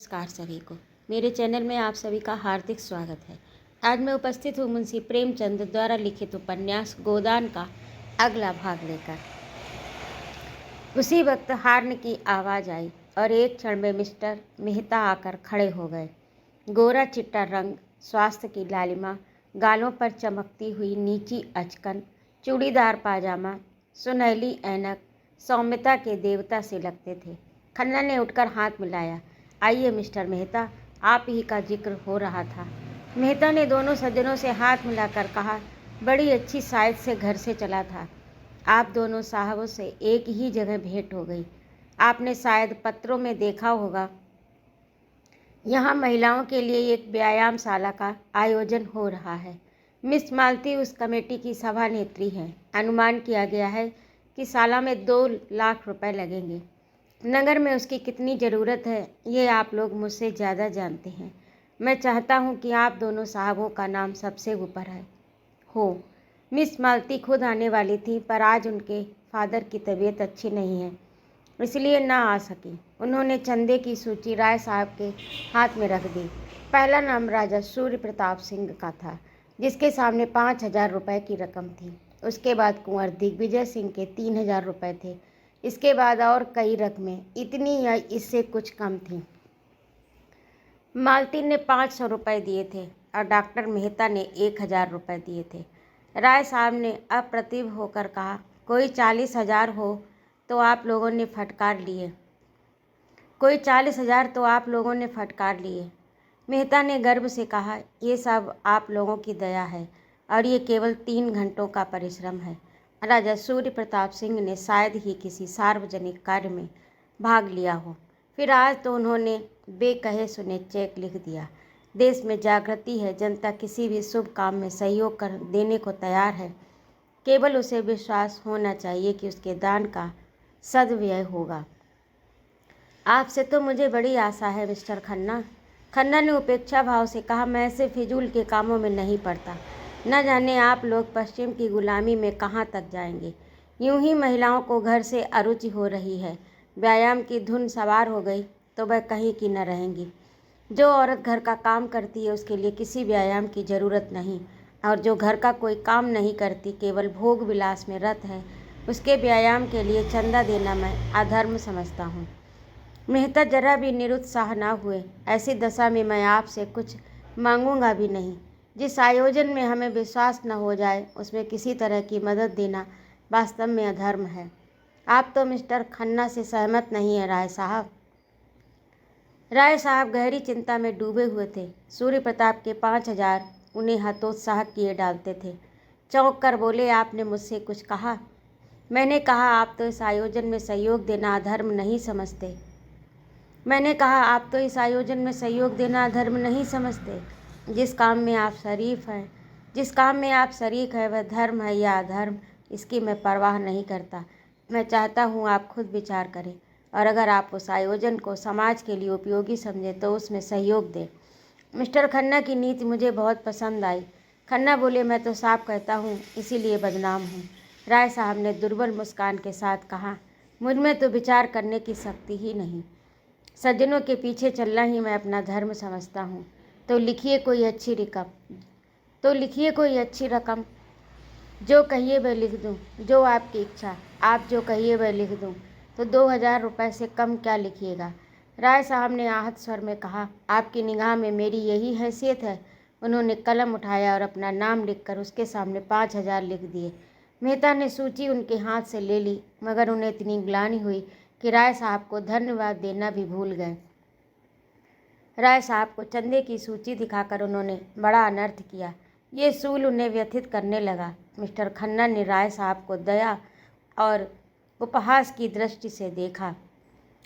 नमस्कार सभी को। मेरे चैनल में आप सभी का हार्दिक स्वागत है। आज मैं उपस्थित हूँ मुंशी प्रेमचंद द्वारा लिखित उपन्यास गोदान का अगला भाग लेकर। उसी वक्त हार्न की आवाज़ आई और एक क्षण में मिस्टर मेहता आकर खड़े हो गए। गोरा चिट्टा रंग, स्वास्थ्य की लालिमा, गालों पर चमकती हुई नीची अचकन, चूड़ीदार पाजामा, सुनहली ऐनक सौम्यता के देवता से लगते थे। खन्ना ने उठकर हाथ मिलाया। आइए मिस्टर मेहता, आप ही का जिक्र हो रहा था। मेहता ने दोनों सज्जनों से हाथ मिलाकर कहा, बड़ी अच्छी शायद से घर से चला था। आप दोनों साहबों से एक ही जगह भेंट हो गई। आपने शायद पत्रों में देखा होगा, यहाँ महिलाओं के लिए एक व्यायामशाला का आयोजन हो रहा है। मिस मालती उस कमेटी की सभानेत्री हैं। अनुमान किया गया है कि शाला में 2 लाख रुपए लगेंगे। नगर में उसकी कितनी ज़रूरत है ये आप लोग मुझसे ज़्यादा जानते हैं। मैं चाहता हूँ कि आप दोनों साहबों का नाम सबसे ऊपर है हो। मिस मालती खुद आने वाली थी, पर आज उनके फादर की तबीयत अच्छी नहीं है, इसलिए ना आ सकी। उन्होंने चंदे की सूची राय साहब के हाथ में रख दी। पहला नाम राजा सूर्य प्रताप सिंह का था, जिसके सामने 5,000 रुपये की रकम थी। उसके बाद कुंवर दिग्विजय सिंह के 3,000 रुपये थे। इसके बाद और कई रकमें इतनी या इससे कुछ कम थीं। मालती ने 500 रुपये दिए थे और डॉक्टर मेहता ने 1,000 रुपये दिए थे। राय साहब ने अप्रतिभ होकर कहा, कोई 40,000 हो तो आप लोगों ने फटकार लिए। कोई 40,000 तो आप लोगों ने फटकार लिए। मेहता ने गर्व से कहा, ये सब आप लोगों की दया है और ये केवल 3 घंटों का परिश्रम है। राजा सूर्य प्रताप सिंह ने शायद ही किसी सार्वजनिक कार्य में भाग लिया हो, फिर आज तो उन्होंने बेकहे सुने चेक लिख दिया। देश में जागृति है, जनता किसी भी शुभ काम में सहयोग कर देने को तैयार है। केवल उसे विश्वास होना चाहिए कि उसके दान का सदव्यय होगा। आपसे तो मुझे बड़ी आशा है मिस्टर खन्ना। खन्ना ने उपेक्षा भाव से कहा, मैं ऐसे फिजूल के कामों में नहीं पड़ता। न जाने आप लोग पश्चिम की गुलामी में कहाँ तक जाएंगे। यूं ही महिलाओं को घर से अरुचि हो रही है। व्यायाम की धुन सवार हो गई तो वह कहीं की न रहेंगी। जो औरत घर का काम करती है उसके लिए किसी व्यायाम की ज़रूरत नहीं, और जो घर का कोई काम नहीं करती, केवल भोग विलास में रत है, उसके व्यायाम के लिए चंदा देना मैं अधर्म समझता हूँ। मेहता जरा भी निरुत्साह न हुए। ऐसी दशा में मैं आपसे कुछ मांगूंगा भी नहीं। जिस आयोजन में हमें विश्वास न हो जाए उसमें किसी तरह की मदद देना वास्तव में अधर्म है। आप तो मिस्टर खन्ना से सहमत नहीं हैं राय साहब। राय साहब गहरी चिंता में डूबे हुए थे। सूर्य प्रताप के 5,000 उन्हें हतोत्साह किए डालते थे। चौंक कर बोले, आपने मुझसे कुछ कहा? मैंने कहा, आप तो इस आयोजन में सहयोग देना अधर्म नहीं समझते। मैंने कहा, आप तो इस आयोजन में सहयोग देना अधर्म नहीं समझते। जिस काम में आप शरीक हैं वह धर्म है या अधर्म, इसकी मैं परवाह नहीं करता। मैं चाहता हूँ आप खुद विचार करें और अगर आप उस आयोजन को समाज के लिए उपयोगी समझें तो उसमें सहयोग दें। मिस्टर खन्ना की नीति मुझे बहुत पसंद आई। खन्ना बोले, मैं तो साफ कहता हूँ इसीलिए बदनाम हूँ। राय साहब ने दुर्बल मुस्कान के साथ कहा, मुझमें तो विचार करने की शक्ति ही नहीं। सज्जनों के पीछे चलना ही मैं अपना धर्म समझता हूँ। तो लिखिए कोई अच्छी रकम। जो कहिए वह लिख दूँ, जो आपकी इच्छा। आप जो कहिए वह लिख दूँ। तो 2,000 रुपये से कम क्या लिखिएगा? राय साहब ने आहत स्वर में कहा, आपकी निगाह में मेरी यही हैसियत है? उन्होंने कलम उठाया और अपना नाम लिखकर उसके सामने 5,000 लिख दिए। मेहता ने सूची उनके हाथ से ले ली, मगर उन्हें इतनी ग्लानि हुई कि राय साहब को धन्यवाद देना भी भूल गए। राय साहब को चंदे की सूची दिखाकर उन्होंने बड़ा अनर्थ किया। ये सूल उन्हें व्यथित करने लगा। मिस्टर खन्ना ने राय साहब को दया और उपहास की दृष्टि से देखा,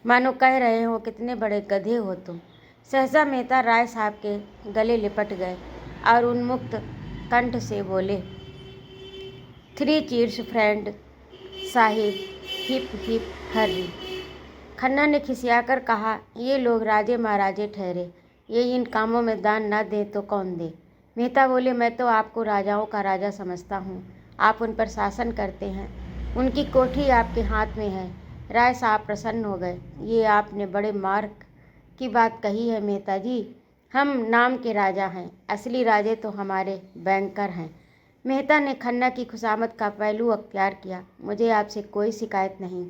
मानो कह रहे हो, कितने बड़े गधे हो तुम। सहसा मेहता राय साहब के गले लिपट गए और उन्मुक्त कंठ से बोले, 3 चीर्स फ्रेंड साहिब, हिप हिप हर्री। खन्ना ने खिसियाकर कहा, ये लोग राजे महाराजे ठहरे, ये इन कामों में दान ना दें तो कौन दे? मेहता बोले, मैं तो आपको राजाओं का राजा समझता हूँ। आप उन पर शासन करते हैं, उनकी कोठी आपके हाथ में है। राय साहब प्रसन्न हो गए। ये आपने बड़े मार्क की बात कही है मेहता जी। हम नाम के राजा हैं, असली राजे तो हमारे बैंकर हैं। मेहता ने खन्ना की खुशामद का पहलू अख्तियार किया। मुझे आपसे कोई शिकायत नहीं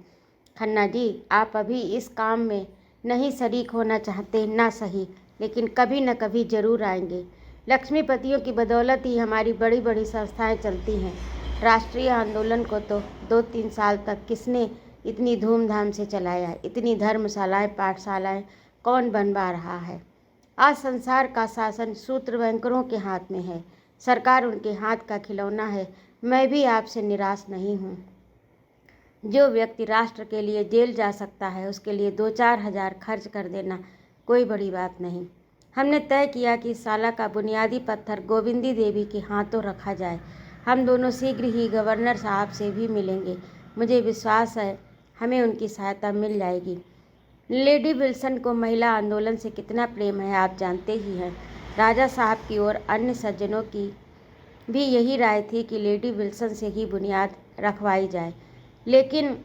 खन्ना जी, आप अभी इस काम में नहीं शरीक होना चाहते ना सही, लेकिन कभी न कभी ज़रूर आएंगे। लक्ष्मीपतियों की बदौलत ही हमारी बड़ी बड़ी संस्थाएं चलती हैं। राष्ट्रीय आंदोलन को तो 2-3 साल तक किसने इतनी धूमधाम से चलाया? इतनी धर्मशालाएं, पाठशालाएं कौन बनवा रहा है? आज संसार का शासन सूत्र बैंकरों के हाथ में है, सरकार उनके हाथ का खिलौना है। मैं भी आपसे निराश नहीं हूँ। जो व्यक्ति राष्ट्र के लिए जेल जा सकता है, उसके लिए 2-4 हज़ार खर्च कर देना कोई बड़ी बात नहीं। हमने तय किया कि इस साला का बुनियादी पत्थर गोविंदी देवी के हाथों रखा जाए। हम दोनों शीघ्र ही गवर्नर साहब से भी मिलेंगे। मुझे विश्वास है हमें उनकी सहायता मिल जाएगी। लेडी विल्सन को महिला आंदोलन से कितना प्रेम है आप जानते ही हैं। राजा साहब की और अन्य सज्जनों की भी यही राय थी कि लेडी विल्सन से ही बुनियाद रखवाई जाए, लेकिन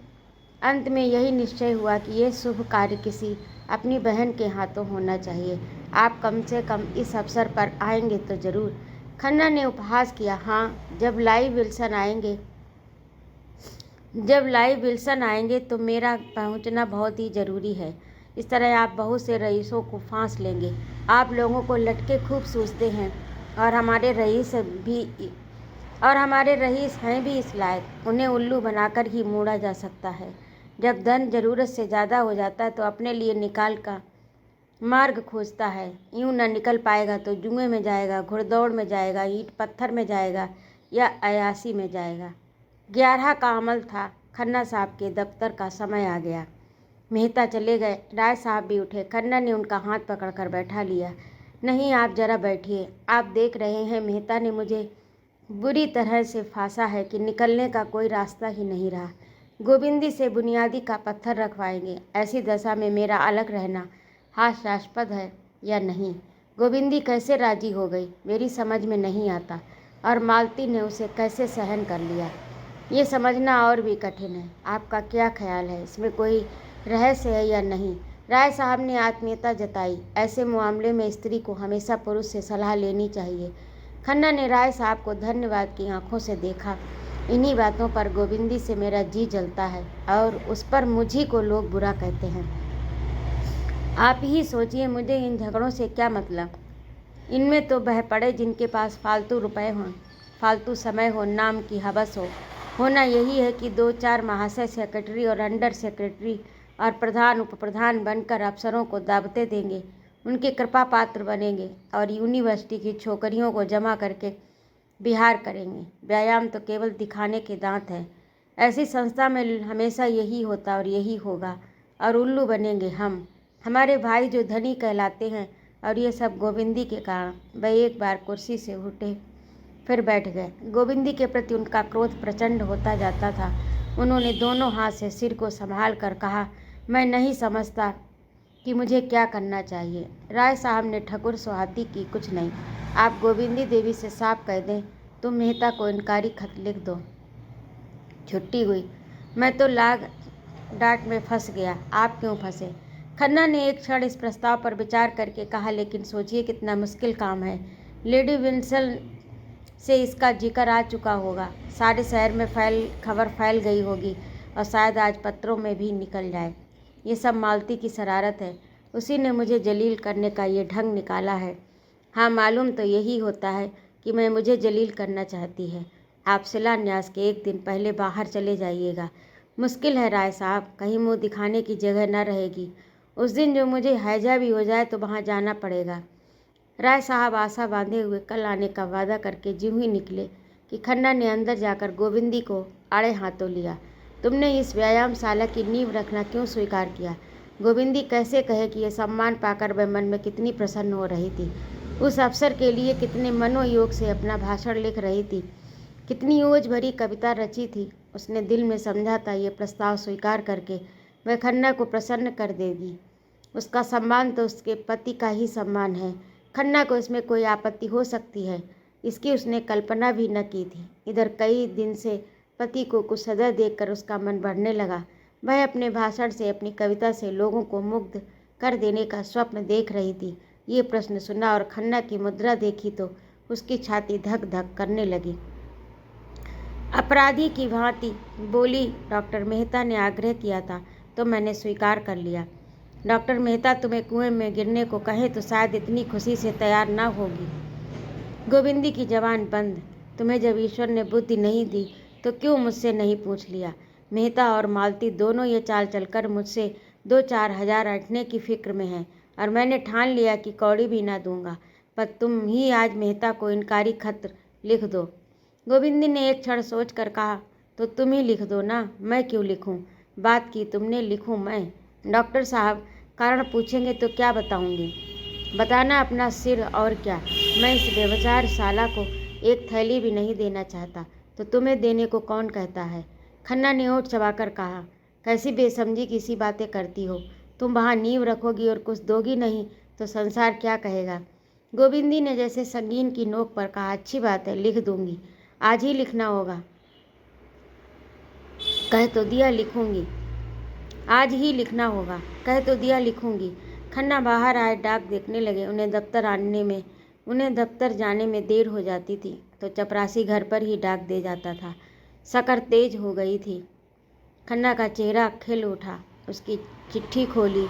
अंत में यही निश्चय हुआ कि यह शुभ कार्य किसी अपनी बहन के हाथों होना चाहिए। आप कम से कम इस अवसर पर आएंगे तो ज़रूर। खन्ना ने उपहास किया। हाँ, जब लाइव विल्सन आएंगे तो मेरा पहुंचना बहुत ही ज़रूरी है। इस तरह आप बहुत से रईसों को फांस लेंगे। आप लोगों को लटके खूब सूझते हैं और हमारे रईस हैं भी इस लायक। उन्हें उल्लू बनाकर ही मोड़ा जा सकता है। जब धन ज़रूरत से ज़्यादा हो जाता है तो अपने लिए निकाल का मार्ग खोजता है। यूँ न निकल पाएगा तो जुए में जाएगा, घुड़दौड़ में जाएगा, ईंट पत्थर में जाएगा या अयासी में जाएगा। 11 का अमल था। खन्ना साहब के दफ्तर का समय आ गया। मेहता चले गए। राय साहब भी उठे। खन्ना ने उनका हाथ पकड़कर बैठा लिया। नहीं, आप जरा बैठिए। आप देख रहे हैं मेहता ने मुझे बुरी तरह से फांसा है कि निकलने का कोई रास्ता ही नहीं रहा। गोविंदी से बुनियादी का पत्थर रखवाएंगे। ऐसी दशा में मेरा अलग रहना हास्यास्पद है या नहीं? गोविंदी कैसे राजी हो गई मेरी समझ में नहीं आता, और मालती ने उसे कैसे सहन कर लिया ये समझना और भी कठिन है। आपका क्या ख्याल है, इसमें कोई रहस्य है या नहीं? राय साहब ने आत्मीयता जताई। ऐसे मामले में स्त्री को हमेशा पुरुष से सलाह लेनी चाहिए। खन्ना ने राय साहब को धन्यवाद की आंखों से देखा। इन्हीं बातों पर गोविंदी से मेरा जी जलता है और उस पर मुझी को लोग बुरा कहते हैं। आप ही सोचिए, मुझे इन झगड़ों से क्या मतलब? इनमें तो बह पड़े जिनके पास फालतू रुपए हों, फालतू समय हो, नाम की हवस हो। होना यही है कि 2-4 महाशय सेक्रेटरी और अंडर सेक्रेटरी और प्रधान उपप्रधान बनकर अफसरों को दावतें देंगे, उनके कृपा पात्र बनेंगे और यूनिवर्सिटी की छोकरियों को जमा करके बिहार करेंगे। व्यायाम तो केवल दिखाने के दांत है। ऐसी संस्था में हमेशा यही होता और यही होगा, और उल्लू बनेंगे हम, हमारे भाई जो धनी कहलाते हैं। और ये सब गोविंदी के कारण। वह एक बार कुर्सी से उठे, फिर बैठ गए। गोविंदी के प्रति उनका क्रोध प्रचंड होता जाता था। उन्होंने दोनों हाथ से सिर को संभाल कर कहा, मैं नहीं समझता कि मुझे क्या करना चाहिए। राय साहब ने ठकुर सुहाती की, कुछ नहीं, आप गोविंदी देवी से साफ कह दें, तुम मेहता को इनकारी खत लिख दो, छुट्टी हुई। मैं तो लाग डांट में फंस गया। आप क्यों फंसे? खन्ना ने एक क्षण इस प्रस्ताव पर विचार करके कहा, लेकिन सोचिए कितना मुश्किल काम है। लेडी विल्सन से इसका जिक्र आ चुका होगा, सारे शहर में खबर फैल गई होगी और शायद आज पत्रों में भी निकल जाए। ये सब मालती की शरारत है। उसी ने मुझे जलील करने का ये ढंग निकाला है। हाँ, मालूम तो यही होता है कि मुझे जलील करना चाहती है। आप शिलान्यास के 1 दिन पहले बाहर चले जाइएगा। मुश्किल है राय साहब, कहीं मुँह दिखाने की जगह न रहेगी। उस दिन जो मुझे हैजा भी हो जाए तो वहाँ जाना पड़ेगा। राय साहब आशा बांधे हुए कल आने का वादा करके ज्यों ही निकले कि खन्ना ने अंदर जाकर गोविंदी को आड़े हाथों लिया। तुमने इस व्यायामशाला की नींव रखना क्यों स्वीकार किया? गोविंदी कैसे कहे कि यह सम्मान पाकर वह मन में कितनी प्रसन्न हो रही थी। उस अवसर के लिए कितने मनोयोग से अपना भाषण लिख रही थी, कितनी ओज भरी कविता रची थी। उसने दिल में समझा था ये प्रस्ताव स्वीकार करके वह खन्ना को प्रसन्न कर देगी। उसका सम्मान तो उसके पति का ही सम्मान है। खन्ना को इसमें कोई आपत्ति हो सकती है, इसकी उसने कल्पना भी न की थी। इधर कई दिन से पति को कुछ सदा देखकर उसका मन बढ़ने लगा। वह अपने भाषण से, अपनी कविता से लोगों को मुग्ध कर देने का स्वप्न देख रही थी। ये प्रश्न सुना और खन्ना की मुद्रा देखी तो उसकी छाती धक धक करने लगी। अपराधी की भांति बोली, डॉक्टर मेहता ने आग्रह किया था तो मैंने स्वीकार कर लिया। डॉक्टर मेहता तुम्हें कुएं में गिरने को कहे तो शायद इतनी खुशी से तैयार ना होगी। गोविंदी की जबान बंद। तुम्हें जब ईश्वर ने बुद्धि नहीं दी तो क्यों मुझसे नहीं पूछ लिया। मेहता और मालती दोनों ये चाल चलकर मुझसे 2-4 हजार ऐंठने की फिक्र में हैं और मैंने ठान लिया कि कौड़ी भी ना दूंगा। पर तुम ही आज मेहता को इनकारी खत लिख दो। गोविंदी ने एक क्षण सोच कर कहा, तो तुम ही लिख दो ना, मैं क्यों लिखूं? बात की तुमने, लिखूं मैं? डॉक्टर साहब कारण पूछेंगे तो क्या बताऊंगी? बताना अपना सिर और क्या। मैं इस बेवचार साला को एक थैली भी नहीं देना चाहता, तो तुम्हें देने को कौन कहता है? खन्ना ने होठ चबाकर कहा, कैसी बेसमझी की सी बातें करती हो। तुम वहाँ नींव रखोगी और कुछ दोगी नहीं तो संसार क्या कहेगा? गोविंदी ने जैसे संगीन की नोक पर कहा, अच्छी बात है, लिख दूंगी। आज ही लिखना होगा। कह तो दिया लिखूंगी। आज ही लिखना होगा। कह तो दिया लिखूंगी। खन्ना बाहर आए, डाक देखने लगे। उन्हें दफ्तर जाने में देर हो जाती थी तो चपरासी घर पर ही डाक दे जाता था। शक्कर तेज हो गई थी। खन्ना का चेहरा खिल उठा। उसकी चिट्ठी खोली,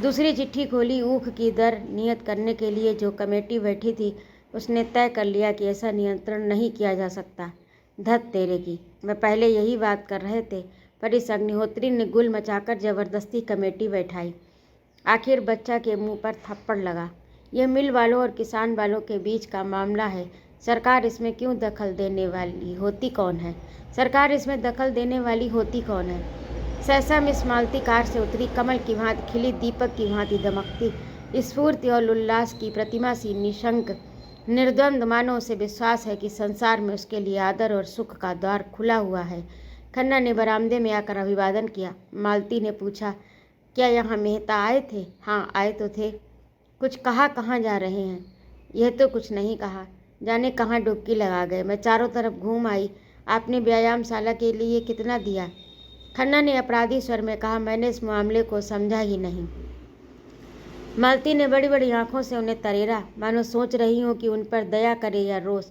दूसरी चिट्ठी खोली। ऊख की दर नियत करने के लिए जो कमेटी बैठी थी उसने तय कर लिया कि ऐसा नियंत्रण नहीं किया जा सकता। धत तेरे की, मैं पहले यही बात कर रहे थे, पर इस अग्निहोत्री ने गुल मचाकर जबरदस्ती कमेटी बैठाई। आखिर बच्चा के मुंह पर थप्पड़ लगा। यह मिल वालों और किसान वालों के बीच का मामला है। सरकार इसमें क्यों दखल देने वाली होती कौन है? सरकार इसमें दखल देने वाली होती कौन है? सहसा मिस मालती कार से उतरी। कमल की भांति खिली, दीपक की भांति दमकती, स्फूर्ति और उल्लास की प्रतिमा सी निशंक निर्द्वंद, मानो उसे विश्वास है कि संसार में उसके लिए आदर और सुख का द्वार खुला हुआ है। खन्ना ने बरामदे में आकर अभिवादन किया। मालती ने पूछा, क्या यहाँ मेहता आए थे? हाँ, आए तो थे। कुछ कहा? कहाँ जा रहे हैं? यह तो कुछ नहीं कहा, जाने कहाँ डुबकी लगा गए। मैं चारों तरफ घूम आई। आपने व्यायामशाला के लिए कितना दिया? खन्ना ने अपराधी स्वर में कहा, मैंने इस मामले को समझा ही नहीं। मालती ने बड़ी बड़ी आंखों से उन्हें तरेरा, मानो सोच रही हूँ कि उन पर दया करे या रोष।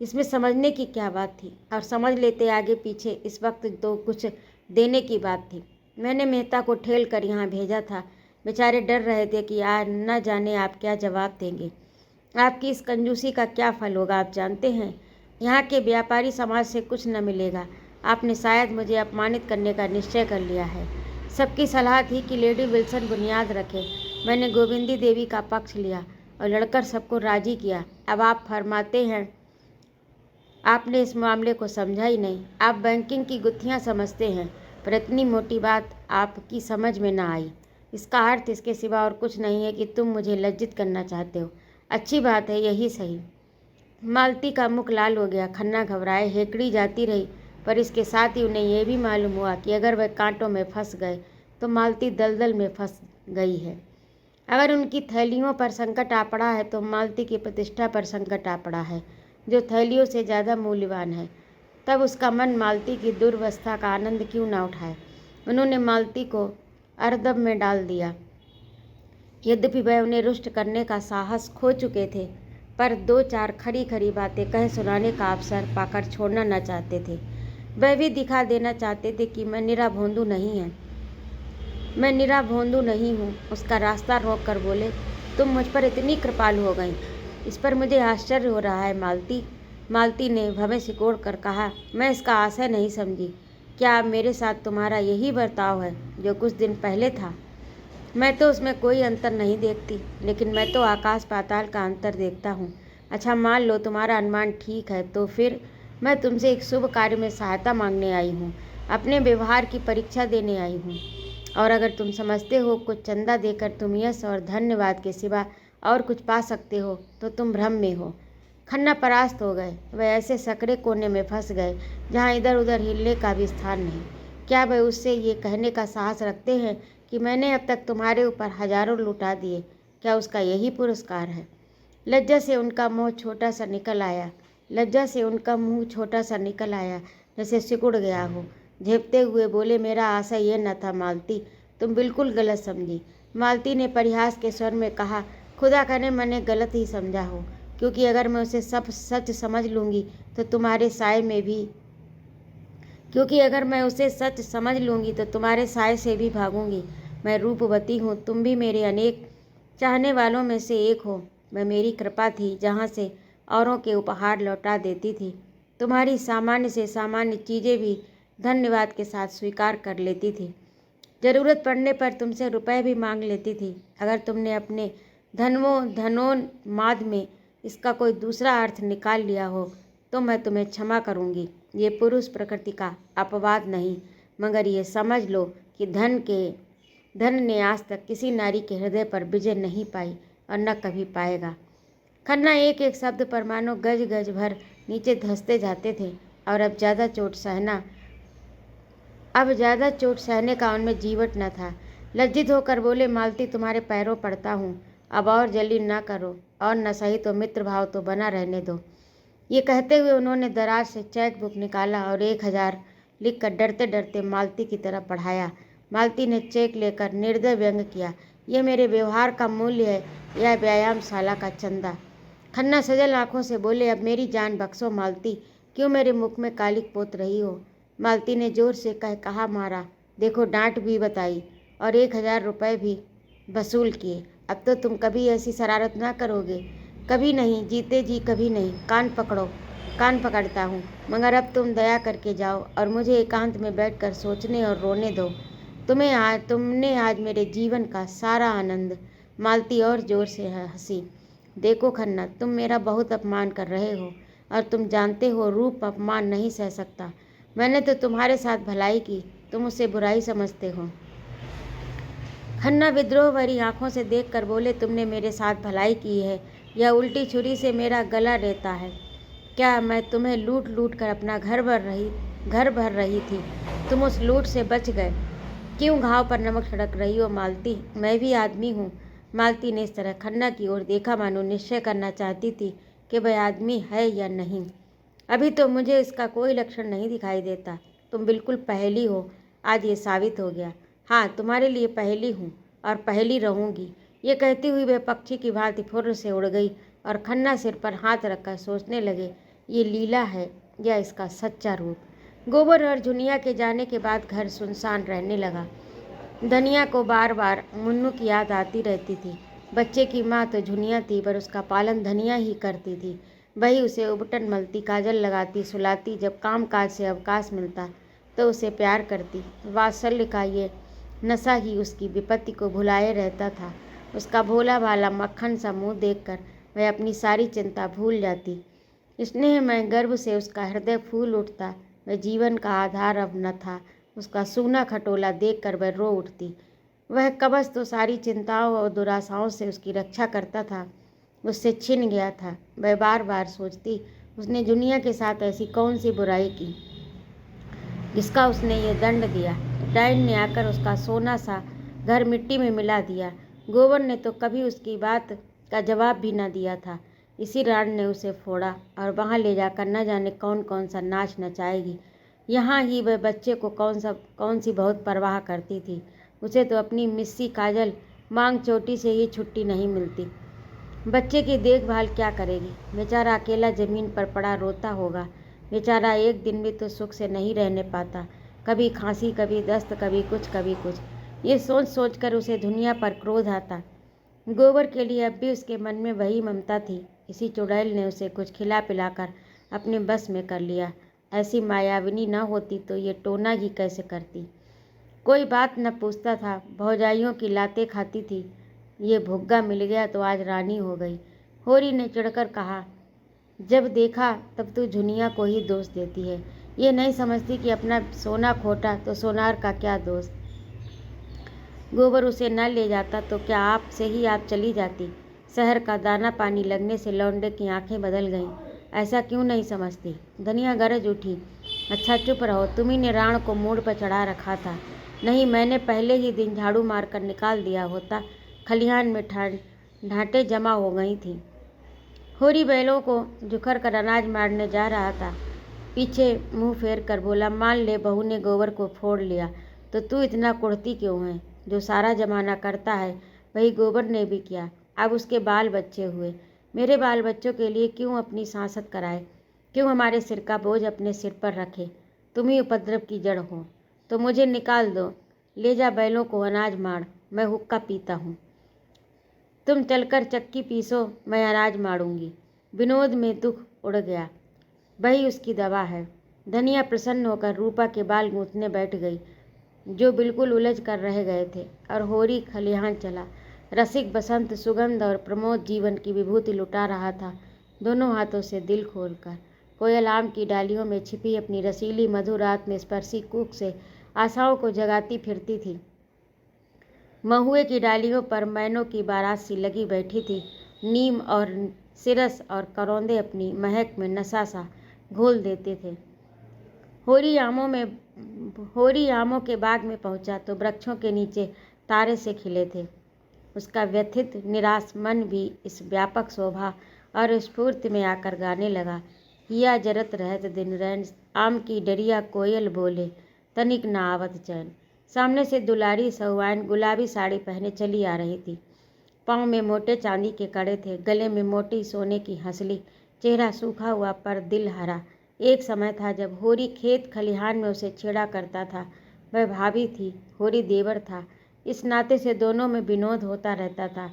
इसमें समझने की क्या बात थी? और समझ लेते आगे पीछे, इस वक्त तो कुछ देने की बात थी। मैंने मेहता को ठेल कर यहाँ भेजा था। बेचारे डर रहे थे कि न जाने आप क्या जवाब देंगे। आपकी इस कंजूसी का क्या फल होगा आप जानते हैं? यहाँ के व्यापारी समाज से कुछ न मिलेगा। आपने शायद मुझे अपमानित करने का निश्चय कर लिया है। सबकी सलाह थी कि लेडी विल्सन बुनियाद रखे। मैंने गोविंदी देवी का पक्ष लिया और लड़कर सबको राजी किया। अब आप फरमाते हैं आपने इस मामले को समझा ही नहीं। आप बैंकिंग की गुत्थियाँ समझते हैं, पर इतनी मोटी बात आपकी समझ में ना आई। इसका अर्थ इसके सिवा और कुछ नहीं है कि तुम मुझे लज्जित करना चाहते हो। अच्छी बात है, यही सही। मालती का मुख लाल हो गया। खन्ना घबराए, हेकड़ी जाती रही, पर इसके साथ ही उन्हें यह भी मालूम हुआ कि अगर वह कांटों में फंस गए तो मालती दलदल में फंस गई है। अगर उनकी थैलियों पर संकट आ पड़ा है तो मालती की प्रतिष्ठा पर संकट आ पड़ा है, जो थैलियों से ज़्यादा मूल्यवान है। तब उसका मन मालती की दुर्वस्था का आनंद क्यों ना उठाए। उन्होंने मालती को अर्दब में डाल दिया। यद्यपि वह उन्हें रुष्ट करने का साहस खो चुके थे, पर 2-4 खरी खरी बातें कह सुनाने का अवसर पाकर छोड़ना न चाहते थे। वह भी दिखा देना चाहते थे कि मैं निरा भोंदू नहीं हूँ। उसका रास्ता रोक कर बोले, तुम मुझ पर इतनी कृपालु हो गई, इस पर मुझे आश्चर्य हो रहा है मालती। मालती ने भवें सिकोड़ कर कहा, मैं इसका आशय नहीं समझी। क्या अब मेरे साथ तुम्हारा यही बर्ताव है जो कुछ दिन पहले था? मैं तो उसमें कोई अंतर नहीं देखती, लेकिन मैं तो आकाश पाताल का अंतर देखता हूँ। अच्छा, मान लो तुम्हारा अनुमान ठीक है, तो फिर मैं तुमसे एक शुभ कार्य में सहायता मांगने आई हूँ, अपने व्यवहार की परीक्षा देने आई हूँ। और अगर तुम समझते हो कुछ चंदा देकर तुम यश और धन्यवाद के सिवा और कुछ पा सकते हो, तो तुम भ्रम में हो। खन्ना परास्त हो गए। वह ऐसे सकरे कोने में फंस गए जहाँ इधर उधर हिलने का भी स्थान नहीं। क्या वह उससे ये कहने का साहस रखते हैं कि मैंने अब तक तुम्हारे ऊपर हजारों लुटा दिए? क्या उसका यही पुरस्कार है? लज्जा से उनका मुँह छोटा सा निकल आया, जैसे सिकुड़ गया हो। झेपते हुए बोले, मेरा आशा ये न था मालती, तुम बिल्कुल गलत समझी। मालती ने परिहास के स्वर में कहा, खुदा करे मैंने गलत ही समझा हो, क्योंकि अगर मैं उसे सब सच समझ लूँगी तो तुम्हारे साय से भी भागूंगी। मैं रूपवती हूँ, तुम भी मेरे अनेक चाहने वालों में से एक हो। मैं मेरी कृपा थी जहाँ से औरों के उपहार लौटा देती थी। तुम्हारी सामान्य से सामान्य चीज़ें भी धन्यवाद के साथ स्वीकार कर लेती थी। ज़रूरत पड़ने पर तुमसे रुपए भी मांग लेती थी। अगर तुमने अपने धनोन्माद में इसका कोई दूसरा अर्थ निकाल लिया हो तो मैं तुम्हें क्षमा करूंगी। ये पुरुष प्रकृति का अपवाद नहीं, मगर ये समझ लो कि धन ने आज तक किसी नारी के हृदय पर विजय नहीं पाई और न कभी पाएगा। खन्ना एक एक शब्द पर मानो गज गज भर नीचे धंसते जाते थे और अब ज़्यादा चोट सहने का उनमें जीवट न था। लज्जित होकर बोले, मालती तुम्हारे पैरों पड़ता हूँ, अब और जल्दी ना करो, और न सही तो मित्र भाव तो बना रहने दो। ये कहते हुए उन्होंने दराज से चेक बुक निकाला और 1000 लिखकर डरते डरते मालती की तरफ बढ़ाया। मालती ने चेक लेकर निर्दय व्यंग किया, ये मेरे व्यवहार का मूल्य है या व्यायामशाला का चंदा। खन्ना सजल आंखों से बोले, अब मेरी जान बख्शो मालती, क्यों मेरे मुख में कालिक पोत रही हो। मालती ने जोर से कहा मारा, देखो डांट भी बताई और 1000 रुपये भी वसूल किए। अब तो तुम कभी ऐसी शरारत ना करोगे, कभी नहीं, जीते जी कभी नहीं। कान पकड़ता हूँ, मगर अब तुम दया करके जाओ और मुझे एकांत में बैठकर सोचने और रोने दो। तुमने आज मेरे जीवन का सारा आनंद। मालती और जोर से हंसी। देखो खन्ना, तुम मेरा बहुत अपमान कर रहे हो और तुम जानते हो रूप अपमान नहीं सह सकता। मैंने तो तुम्हारे साथ भलाई की, तुम उसे बुराई समझते हो। खन्ना विद्रोह भरी आंखों से देखकर बोले, तुमने मेरे साथ भलाई की है या उल्टी छुरी से मेरा गला रेता है। क्या मैं तुम्हें लूट लूट कर अपना घर भर रही थी? तुम उस लूट से बच गए। क्यों घाव पर नमक छिड़क रही हो मालती? मैं भी आदमी हूँ। मालती ने इस तरह खन्ना की ओर देखा मानो निश्चय करना चाहती थी कि वह आदमी है या नहीं। अभी तो मुझे इसका कोई लक्षण नहीं दिखाई देता। तुम बिल्कुल पहेली हो, आज ये साबित हो गया। हाँ, तुम्हारे लिए पहेली हूँ और पहेली रहूँगी। ये कहती हुई वह पक्षी की भांति फुर्र से उड़ गई और खन्ना सिर पर हाथ रखकर सोचने लगे, ये लीला है या इसका सच्चा रूप। गोबर और झुनिया के जाने के बाद घर सुनसान रहने लगा। धनिया को बार बार मुन्नू की याद आती रहती थी। बच्चे की माँ तो झुनिया थी, पर उसका पालन धनिया ही करती थी। वही उसे उबटन मलती, काजल लगाती, सुलाती, जब काम काज से अवकाश मिलता तो उसे प्यार करती। वात्सल्य का ये नशा ही उसकी विपत्ति को भुलाए रहता था। उसका भोला भाला मक्खन सा मुँह देखकर वह अपनी सारी चिंता भूल जाती। स्नेहमय गर्भ से उसका हृदय फूल उठता। वह जीवन का आधार अब न था। उसका सूना खटोला देखकर वह रो उठती। वह कवच तो सारी चिंताओं और दुराशाओं से उसकी रक्षा करता था, उससे छिन गया था। वह बार बार सोचती, उसने दुनिया के साथ ऐसी कौन सी बुराई की जिसका उसने ये दंड दिया। डाइन ने आकर उसका सोना सा घर मिट्टी में मिला दिया। गोबर ने तो कभी उसकी बात का जवाब भी न दिया था। इसी राण ने उसे फोड़ा और वहाँ ले जाकर न जाने कौन कौन सा नाच नचाएगी। यहाँ ही वह बच्चे को कौन सी बहुत परवाह करती थी। उसे तो अपनी मिस्सी काजल मांग चोटी से ही छुट्टी नहीं मिलती। बच्चे की देखभाल क्या करेगी? बेचारा अकेला ज़मीन पर पड़ा रोता होगा। बेचारा एक दिन भी तो सुख से नहीं रहने पाता। कभी खांसी, कभी दस्त, कभी कुछ। ये सोच सोच कर उसे दुनिया पर क्रोध आता। गोबर के लिए अब भी उसके मन में वही ममता थी। इसी चुड़ैल ने उसे कुछ खिला पिलाकर अपने बस में कर लिया। ऐसी मायाविनी न होती तो ये टोना ही कैसे करती। कोई बात न पूछता था, भौजाइयों की लातें खाती थी। ये भुग्गा मिल गया तो आज रानी हो गई। होरी ने चिढ़कर कहा, जब देखा तब तू झुनिया को ही दोष देती है। ये नहीं समझती कि अपना सोना खोटा तो सोनार का क्या दोष। गोबर उसे न ले जाता तो क्या आप से ही आप चली जाती। शहर का दाना पानी लगने से लौंडे की आंखें बदल गईं। ऐसा क्यों नहीं समझती। धनिया गरज उठी, अच्छा चुप रहो, तुम्ही ने राण को मूड़ पर चढ़ा रखा था। नहीं, मैंने पहले ही दिन झाड़ू मारकर निकाल दिया होता। खलिहान में ढांटें जमा हो गई थीं। होरी बैलों को जुखर कर अनाज मारने जा रहा था। पीछे मुंह फेर कर बोला, मान ले बहू ने गोबर को फोड़ लिया तो तू इतना कुढ़ती क्यों है? जो सारा जमाना करता है वही गोबर ने भी किया। अब उसके बाल बच्चे हुए। मेरे बाल बच्चों के लिए क्यों अपनी सांसत कराए, क्यों हमारे सिर का बोझ अपने सिर पर रखे। तुम ही उपद्रव की जड़ हो, तो मुझे निकाल दो। ले जा बैलों को अनाज मार, मैं हुक्का पीता हूँ। तुम चलकर चक्की पीसो, मैं अनाज मारूंगी। विनोद में दुख उड़ गया, वही उसकी दवा है। धनिया प्रसन्न होकर रूपा के बाल गूंथने बैठ गई, जो बिल्कुल उलझ कर रह गए थे, और होरी खलिहान चला। रसिक बसंत सुगंध और प्रमोद जीवन की विभूति लुटा रहा था, दोनों हाथों से दिल खोलकर। कोयल आम की डालियों में छिपी अपनी रसीली मधुर रात में स्पर्शी कूक से आशाओं को जगाती फिरती थी। महुए की डालियों पर मैनों की बारात सी लगी बैठी थी। नीम और सिरस और करौंदे अपनी महक में नशा सा घोल देते थे। होरी आमों के बाग में पहुंचा तो वृक्षों के नीचे तारे से खिले थे। उसका व्यथित निराश मन भी इस व्यापक शोभा और स्फूर्ति में आकर गाने लगा। हिया जरत रहत दिन रैन, आम की डरिया कोयल बोले, तनिक न आवत चैन। सामने से दुलारी सहुआइन गुलाबी साड़ी पहने चली आ रही थी। पाँव में मोटे चांदी के कड़े थे, गले में मोटी सोने की हंसली, चेहरा सूखा हुआ पर दिल हरा। एक समय था जब होरी खेत खलिहान में उसे छेड़ा करता था। वह भाभी थी, होरी देवर था। इस नाते से दोनों में विनोद होता रहता था।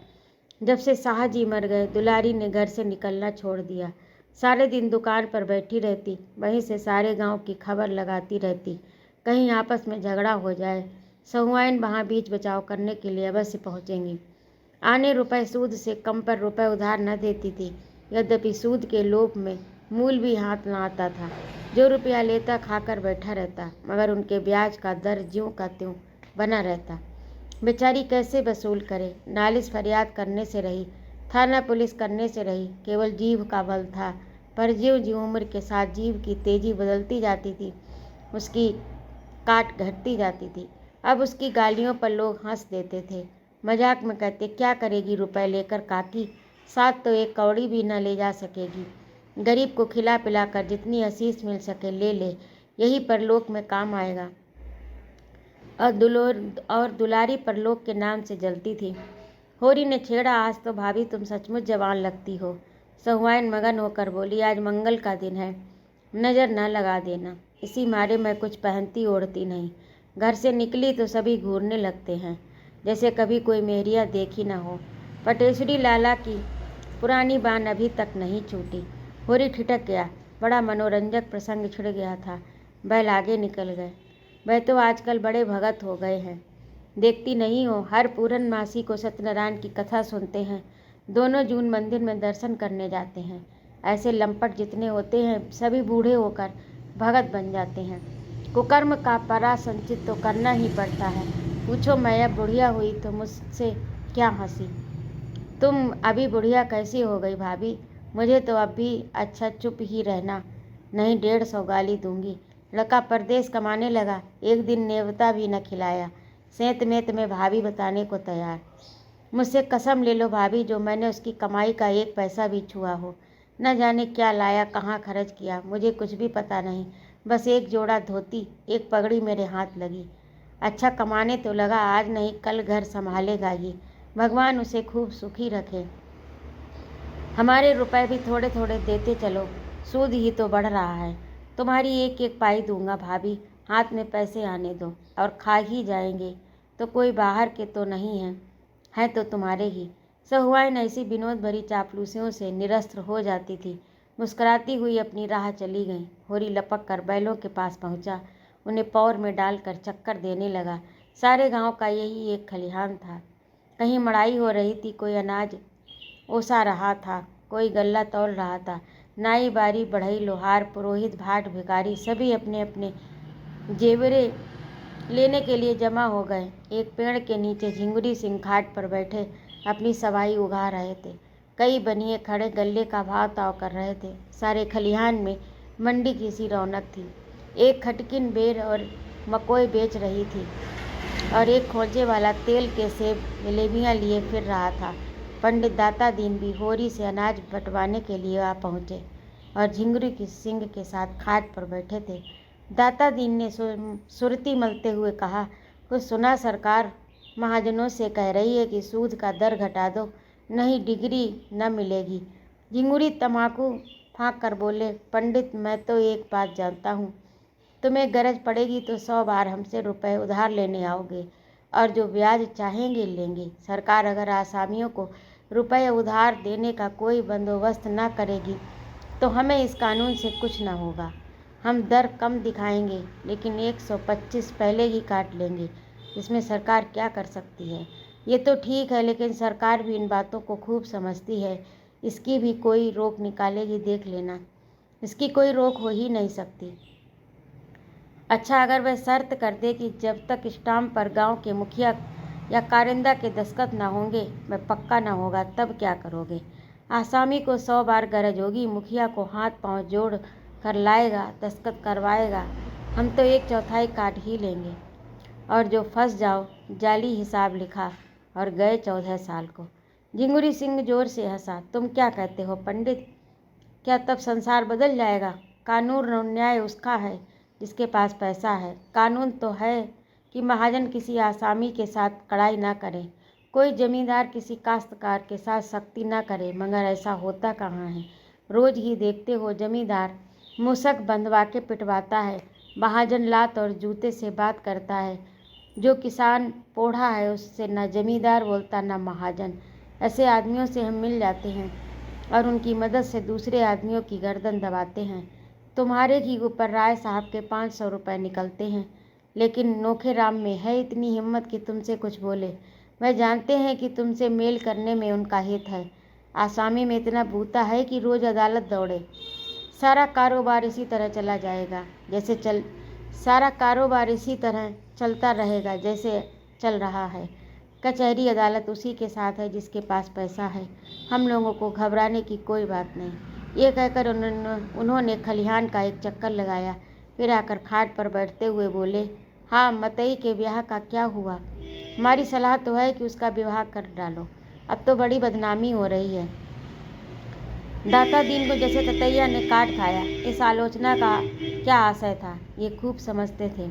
जब से शाह जी मर गए, दुलारी ने घर से निकलना छोड़ दिया। सारे दिन दुकान पर बैठी रहती, वहीं से सारे गांव की खबर लगाती रहती, कहीं आपस में झगड़ा हो जाए। सहुआइन वहाँ बीच बचाव करने के लिए अवश्य पहुँचेंगी। आने रुपए सूद से कम पर रुपए उधार न देती थी, यद्यपि सूद के लोभ में मूल भी हाथ न आता था। जो रुपया लेता खाकर बैठा रहता, मगर उनके ब्याज का दर ज्यों का त्यों बना रहता। बेचारी कैसे वसूल करे। नालिश फरियाद करने से रही, थाना पुलिस करने से रही, केवल जीभ का बल था। पर ज्यों ज्यों उम्र के साथ जीभ की तेजी बदलती जाती थी, उसकी काट घटती जाती थी। अब उसकी गालियों पर लोग हंस देते थे, मजाक में कहते, क्या करेगी रुपए लेकर काकी, साथ तो एक कौड़ी भी न ले जा सकेगी। गरीब को खिला पिला कर जितनी आशीष मिल सके ले ले, यही परलोक में काम आएगा। और दुलारी परलोक के नाम से जलती थी। होरी ने छेड़ा, आज तो भाभी तुम सचमुच जवान लगती हो। सहुआइन मगन होकर बोली, आज मंगल का दिन है, नज़र न लगा देना। इसी मारे मैं कुछ पहनती ओढ़ती नहीं। घर से निकली तो सभी घूरने लगते हैं, जैसे कभी कोई मेहरिया देखी न हो। पटेश्वरी लाला की पुरानी बान अभी तक नहीं छूटी। होरी ठिठक गया। बड़ा मनोरंजक प्रसंग छिड़ गया था। बैल आगे निकल गए। वह तो आजकल बड़े भगत हो गए हैं, देखती नहीं हो, हर पूर्णमासी को सत्यनारायण की कथा सुनते हैं। दोनों जून मंदिर में दर्शन करने जाते हैं। ऐसे लंपट जितने होते हैं सभी बूढ़े होकर भगत बन जाते हैं। कुकर्म का परासंचित तो करना ही पड़ता है। पूछो, मैं अब बुढ़िया हुई तो मुझसे क्या हंसी। तुम अभी बुढ़िया कैसी हो गई भाभी? मुझे तो अब भी अच्छा चुप ही रहना, नहीं 150 गाली दूंगी। लड़का परदेश कमाने लगा, एक दिन नेवता भी न खिलाया। सेंत मेत में भाभी बताने को तैयार। मुझसे कसम ले लो भाभी, जो मैंने उसकी कमाई का एक पैसा भी छुआ हो। न जाने क्या लाया, कहाँ खर्च किया, मुझे कुछ भी पता नहीं। बस एक जोड़ा धोती, एक पगड़ी मेरे हाथ लगी। अच्छा कमाने तो लगा, आज नहीं कल घर संभालेगा ही। भगवान उसे खूब सुखी रखे। हमारे रुपए भी थोड़े थोड़े देते चलो, सूद ही तो बढ़ रहा है। तुम्हारी एक एक पाई दूंगा भाभी, हाथ में पैसे आने दो, और खा ही जाएंगे तो कोई बाहर के तो नहीं हैं तो तुम्हारे ही। सहुआइन ऐसी विनोद भरी चापलूसियों से निरस्त्र हो जाती थी। मुस्कुराती हुई अपनी राह चली गई। होरी लपक कर बैलों के पास पहुंचा, उन्हें पौर में डालकर चक्कर देने लगा। सारे गांव का यही एक खलिहान था। कहीं मड़ाई हो रही थी, कोई अनाज ओसा रहा था, कोई गल्ला तौल रहा था। नाई बारी बढ़ई लोहार पुरोहित भाट भिखारी सभी अपने अपने जेवरे लेने के लिए जमा हो गए। एक पेड़ के नीचे झिंगुरी सिंह खाट पर बैठे अपनी सवाई उगा रहे थे। कई बनिए खड़े गल्ले का भाव ताव कर रहे थे। सारे खलिहान में मंडी की सी रौनक थी। एक खटकिन बेर और मकोई बेच रही थी, और एक खोजे वाला तेल के सेब जलेबियाँ लिए फिर रहा था। पंडित दाता दीन भी होरी से अनाज बंटवाने के लिए आ पहुँचे, और झिंगुरी की सिंह के साथ खाट पर बैठे थे। दाता दीन ने सुरती मलते हुए कहा, कुछ सुना सरकार? महाजनों से कह रही है कि सूद का दर घटा दो, नहीं डिग्री न मिलेगी। झिंगुरी तम्बाकू फाँक कर बोले, पंडित मैं तो एक बात जानता हूँ, तुम्हें गरज पड़ेगी तो 100 बार हमसे रुपए उधार लेने आओगे और जो ब्याज चाहेंगे लेंगे। सरकार अगर आसामियों को रुपए उधार देने का कोई बंदोबस्त न करेगी तो हमें इस कानून से कुछ न होगा। हम दर कम दिखाएंगे लेकिन 125 पहले ही काट लेंगे। इसमें सरकार क्या कर सकती है? ये तो ठीक है, लेकिन सरकार भी इन बातों को खूब समझती है। इसकी भी कोई रोक निकालेगी, देख लेना। इसकी कोई रोक हो ही नहीं सकती। अच्छा, अगर वह शर्त कर दे कि जब तक स्टाम्प पर गांव के मुखिया या कारिंदा के दस्तखत ना होंगे वह पक्का ना होगा, तब क्या करोगे? आसामी को 100 बार गरज होगी, मुखिया को हाथ पांव जोड़ कर लाएगा, दस्तखत करवाएगा, हम तो 1/4 काट ही लेंगे। और जो फंस जाओ, जाली हिसाब लिखा और गए 14 साल को। झिंगुरी सिंह जोर से हंसा। तुम क्या कहते हो पंडित? क्या तब संसार बदल जाएगा? कानून और न्याय उसका है जिसके पास पैसा है। कानून तो है कि महाजन किसी आसामी के साथ कड़ाई ना करे, कोई जमींदार किसी काश्तकार के साथ सख्ती ना करे, मगर ऐसा होता कहाँ है? रोज ही देखते हो, जमींदार मूसक बंधवा के पिटवाता है, महाजन लात और जूते से बात करता है। जो किसान पोढ़ा है उससे न जमींदार बोलता न महाजन। ऐसे आदमियों से हम मिल जाते हैं और उनकी मदद से दूसरे आदमियों की गर्दन दबाते हैं। तुम्हारे ही ऊपर राय साहब के 500 रुपये निकलते हैं, लेकिन नोखेराम में है इतनी हिम्मत कि तुमसे कुछ बोले। वह जानते हैं कि तुमसे मेल करने में उनका हित है। आसामी में इतना बूता है कि रोज़ अदालत दौड़े। सारा कारोबार इसी तरह चला जाएगा सारा कारोबार इसी तरह चलता रहेगा जैसे चल रहा है। कचहरी अदालत उसी के साथ है जिसके पास पैसा है। हम लोगों को घबराने की कोई बात नहीं। ये कहकर उन्होंने खलिहान का एक चक्कर लगाया, फिर आकर खाट पर बैठते हुए बोले, हाँ, मतई के ब्याह का क्या हुआ? हमारी सलाह तो है कि उसका विवाह कर डालो, अब तो बड़ी बदनामी हो रही है। दाता दीन को जैसे ततैया ने काट खाया। इस आलोचना का क्या आशय था, ये खूब समझते थे।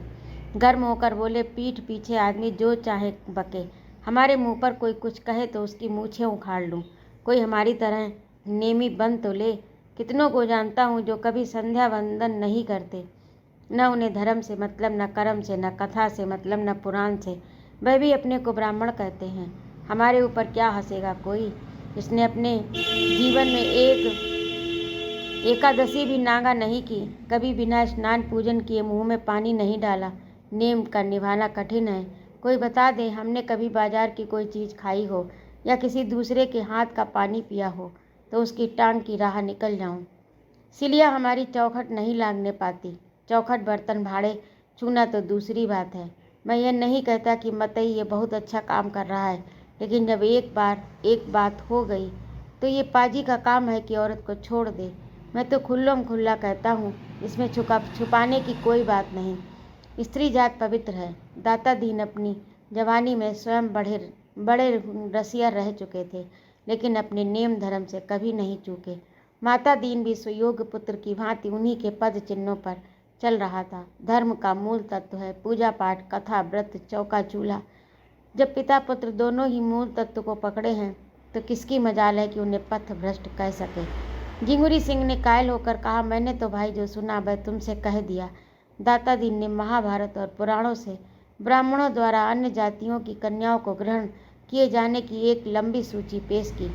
गर्म होकर बोले, पीठ पीछे आदमी जो चाहे बके, हमारे मुंह पर कोई कुछ कहे तो उसकी मूछें उखाड़ लूँ। कोई हमारी तरह नेमी बन तो ले। कितनों को जानता हूँ जो कभी संध्या वंदन नहीं करते, न उन्हें धर्म से मतलब, न कर्म से, न कथा से मतलब, न पुराण से। वह भी अपने को ब्राह्मण कहते हैं। हमारे ऊपर क्या हंसेगा कोई? जिसने अपने जीवन में एक एकादशी भी नागा नहीं की, कभी बिना स्नान पूजन किए मुंह में पानी नहीं डाला। नेम का निभाना कठिन है। कोई बता दे, हमने कभी बाजार की कोई चीज़ खाई हो या किसी दूसरे के हाथ का पानी पिया हो तो उसकी टांग की राह निकल जाऊं। सिलिया हमारी चौखट नहीं लागने पाती। चौखट बर्तन भाड़े छूना तो दूसरी बात है। मैं ये नहीं कहता कि मतई ये बहुत अच्छा काम कर रहा है, लेकिन जब एक बात हो गई तो ये पाजी का काम है कि औरत को छोड़ दे। मैं तो खुल्लम खुल्ला कहता हूँ, इसमें छुपाने की कोई बात नहीं। स्त्री जात पवित्र है। दाता दीन अपनी जवानी में स्वयं बड़े रसिया रह चुके थे, लेकिन अपने नेम धर्म से कभी नहीं चूके। माता दीन भी सुयोग पुत्र की भांति उन्हीं के पद चिन्हों पर चल रहा था। धर्म का मूल तत्व है पूजा पाठ, कथा, व्रत, चौका चूल्हा। जब पिता पुत्र दोनों ही मूल तत्व को पकड़े हैं तो किसकी मजाल है कि उन्हें पथ भ्रष्ट कह सके। झिंगुरी सिंह ने कायल होकर कहा, मैंने तो भाई जो सुना वह तुमसे कह दिया। दाता दीन ने महाभारत और पुराणों से ब्राह्मणों द्वारा अन्य जातियों की कन्याओं को ग्रहण किए जाने की एक लंबी सूची पेश की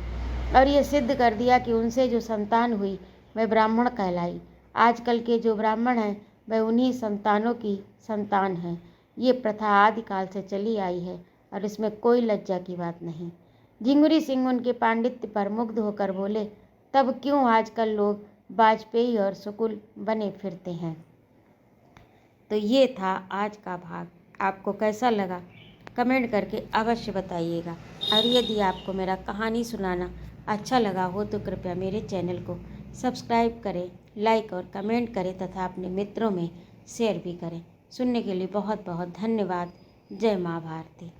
और ये सिद्ध कर दिया कि उनसे जो संतान हुई वह ब्राह्मण कहलाई। आजकल के जो ब्राह्मण हैं वह उन्हीं संतानों की संतान हैं। ये प्रथा आदिकाल से चली आई है और इसमें कोई लज्जा की बात नहीं। झिंगुरी सिंह उनके पांडित्य पर मुग्ध होकर बोले, तब क्यों आजकल लोग वाजपेयी और शुक्ल बने फिरते हैं? तो ये था आज का भाग। आपको कैसा लगा कमेंट करके अवश्य बताइएगा। और यदि आपको मेरा कहानी सुनाना अच्छा लगा हो तो कृपया मेरे चैनल को सब्सक्राइब करें, लाइक और कमेंट करें तथा अपने मित्रों में शेयर भी करें। सुनने के लिए बहुत बहुत धन्यवाद। जय माँ भारती।